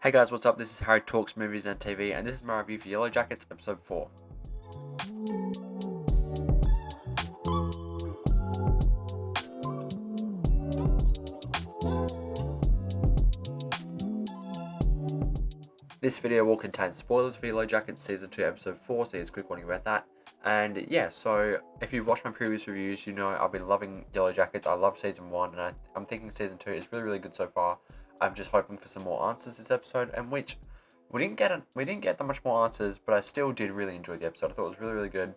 Hey guys, what's up? This is Harry Talks Movies and TV, and this is my review for Yellowjackets episode 4. This video will contain spoilers for Yellowjackets season 2 episode 4, so here's a quick warning about that. And yeah, so if you've watched my previous reviews, you know I've been loving Yellowjackets. I love season 1, and I'm thinking season 2 is really good so far. I'm just hoping for some more answers this episode, and which we didn't get that much more answers, but I still did really enjoy the episode. I thought it was really good,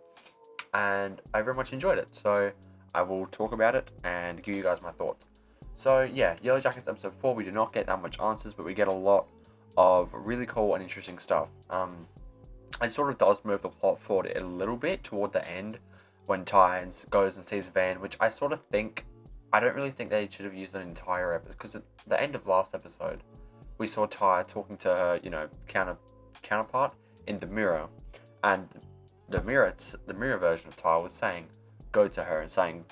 and I very much enjoyed it. So I will talk about it and give you guys my thoughts. So yeah, Yellowjackets episode 4, we do not get that much answers, but we get a lot of really cool and interesting stuff. It sort of does move the plot forward a little bit toward the end when Ty goes and sees Van, which I don't really think they should have used an entire episode, because at the end of last episode, we saw Ty talking to her, counterpart in the mirror, and the mirror version of Ty was saying, go to her, and saying,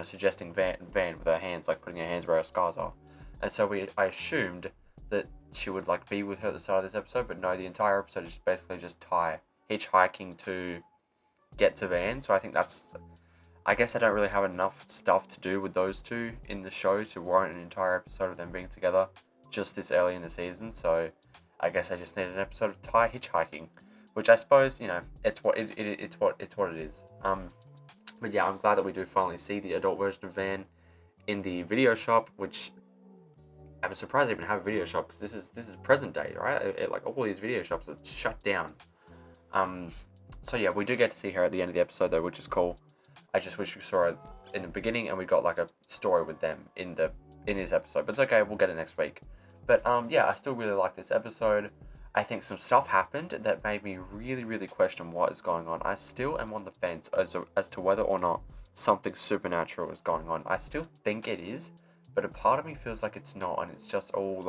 suggesting Van with her hands, like putting her hands where her scars are. And so I assumed that she would be with her at the start of this episode, but no, the entire episode is basically just Ty hitchhiking to get to Van. So I guess I don't really have enough stuff to do with those two in the show to warrant an entire episode of them being together just this early in the season. So I guess I just need an episode of Ty hitchhiking, which I suppose, it's what it is. But yeah, I'm glad that we do finally see the adult version of Van in the video shop, which I'm surprised they even have a video shop, because this is present day, right? All these video shops are shut down. So yeah, we do get to see her at the end of the episode though, which is cool. I just wish we saw her in the beginning and we got a story with them in this episode. But it's okay, we'll get it next week. But yeah, I still really like this episode. I think some stuff happened that made me really question what is going on. I still am on the fence as to whether or not something supernatural is going on. I still think it is, but a part of me feels like it's not, and it's just all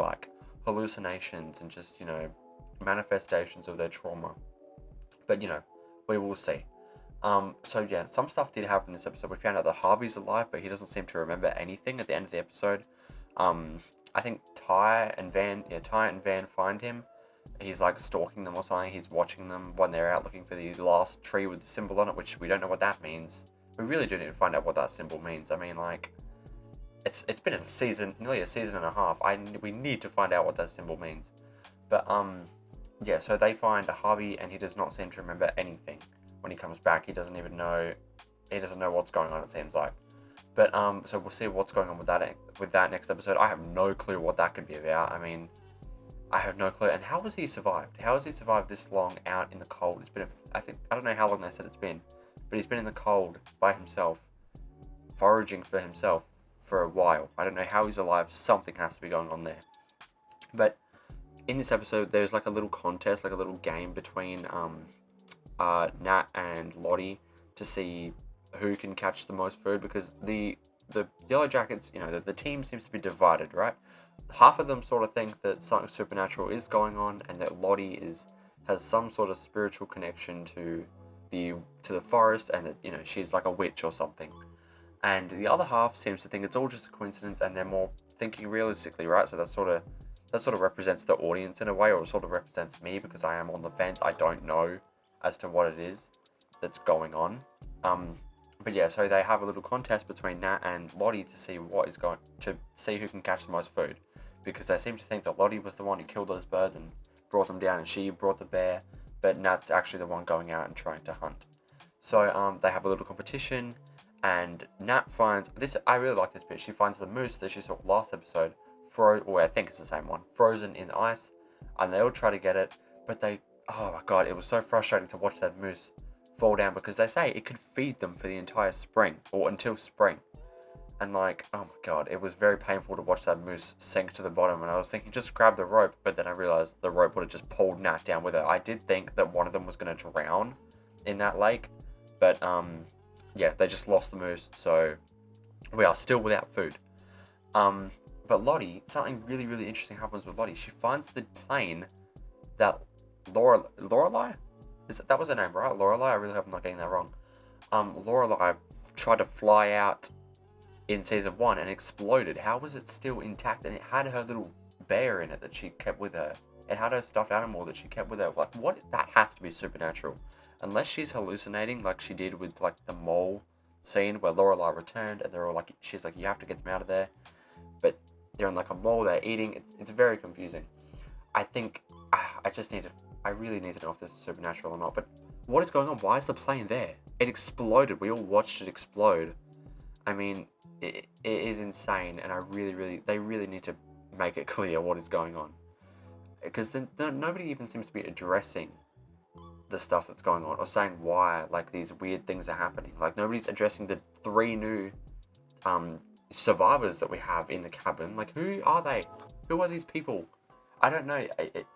hallucinations and just, manifestations of their trauma. But, we will see. So yeah, some stuff did happen in this episode. We found out that Harvey's alive, but he doesn't seem to remember anything at the end of the episode. I think Ty and Van find him. He's stalking them or something. He's watching them when they're out looking for the last tree with the symbol on it, which we don't know what that means. We really do need to find out what that symbol means. I mean, it's been nearly a season and a half. We need to find out what that symbol means. But yeah, so they find Harvey, and he does not seem to remember anything. When he comes back, he doesn't know what's going on, it seems like. But so we'll see what's going on with that next episode. I have no clue what that could be about. I mean, I have no clue. And how has he survived? How has he survived this long out in the cold? It's been I don't know how long they said it's been, but he's been in the cold by himself, foraging for himself for a while. I don't know how he's alive. Something has to be going on there. But in this episode, there's a little contest, a little game between Nat and Lottie to see who can catch the most food, because the Yellowjackets, the team seems to be divided, right? Half of them sort of think that something supernatural is going on, and that Lottie has some sort of spiritual connection to the forest, and that she's like a witch or something. And the other half seems to think it's all just a coincidence, and they're more thinking realistically, right? So that sort of represents the audience in a way, or sort of represents me, because I am on the fence. I don't know as to what it is that's going on. But yeah, so they have a little contest between Nat and Lottie to see who can catch the most food, because they seem to think that Lottie was the one who killed those birds and brought them down, and she brought the bear, but Nat's actually the one going out and trying to hunt. So they have a little competition, and Nat finds this. I really like this bit. She finds the moose that she saw last episode, I think it's the same one, frozen in ice, and they all try to get it, but oh my god, it was so frustrating to watch that moose fall down, because they say it could feed them for the entire spring, or until spring. And oh my god, it was very painful to watch that moose sink to the bottom, and I was thinking just grab the rope, but then I realized the rope would have just pulled Nat down with it. I did think that one of them was going to drown in that lake, but yeah, they just lost the moose, so we are still without food. But Lottie, something really interesting happens with Lottie. She finds the plane that Lorelai? That was her name, right? Lorelai? I really hope I'm not getting that wrong. Lorelai tried to fly out in season 1 and exploded. How was it still intact? And it had her little bear in it that she kept with her It had a stuffed animal that she kept with her. Like, what? That has to be supernatural. Unless she's hallucinating like she did with, like, the mole scene where Lorelai returned and they're all like, she's like, you have to get them out of there. But they're in, like, a mole, they're eating. It's very confusing. I think, I really need to know if this is supernatural or not. But what is going on? Why is the plane there? It exploded. We all watched it explode. I mean, it is insane, and they really need to make it clear what is going on. Because nobody even seems to be addressing the stuff that's going on, or saying why, like, these weird things are happening. Like, nobody's addressing the 3 new survivors that we have in the cabin. Like, who are they? Who are these people? I don't know.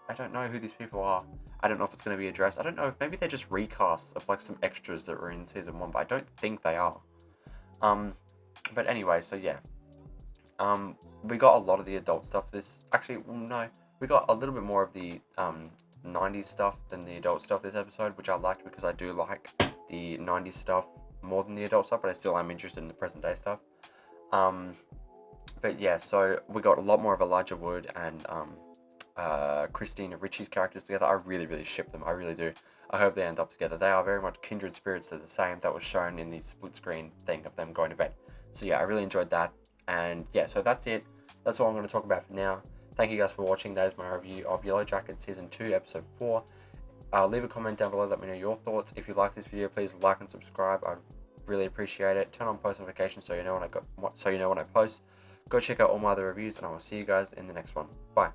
I don't know who these people are. I don't know if it's going to be addressed. I don't know if maybe they're just recasts of, like, some extras that were in season 1, but I don't think they are. But anyway, so yeah. We got a lot of the adult stuff. We got a little bit more of the 90s stuff than the adult stuff this episode, which I liked because I do like the 90s stuff more than the adult stuff, but I still am interested in the present day stuff. But yeah, so we got a lot more of Elijah Wood and Christina Ricci's characters together. I really, really ship them. I really do. I hope they end up together. They are very much kindred spirits. They're the same. That was shown in the split screen thing of them going to bed. So yeah, I really enjoyed that. And yeah, so that's it. That's all I'm going to talk about for now. Thank you guys for watching. That is my review of Yellowjackets Season 2, Episode 4. Leave a comment down below. Let me know your thoughts. If you like this video, please like and subscribe. I'd really appreciate it. Turn on post notifications so you know when I post. Go check out all my other reviews, and I will see you guys in the next one. Bye.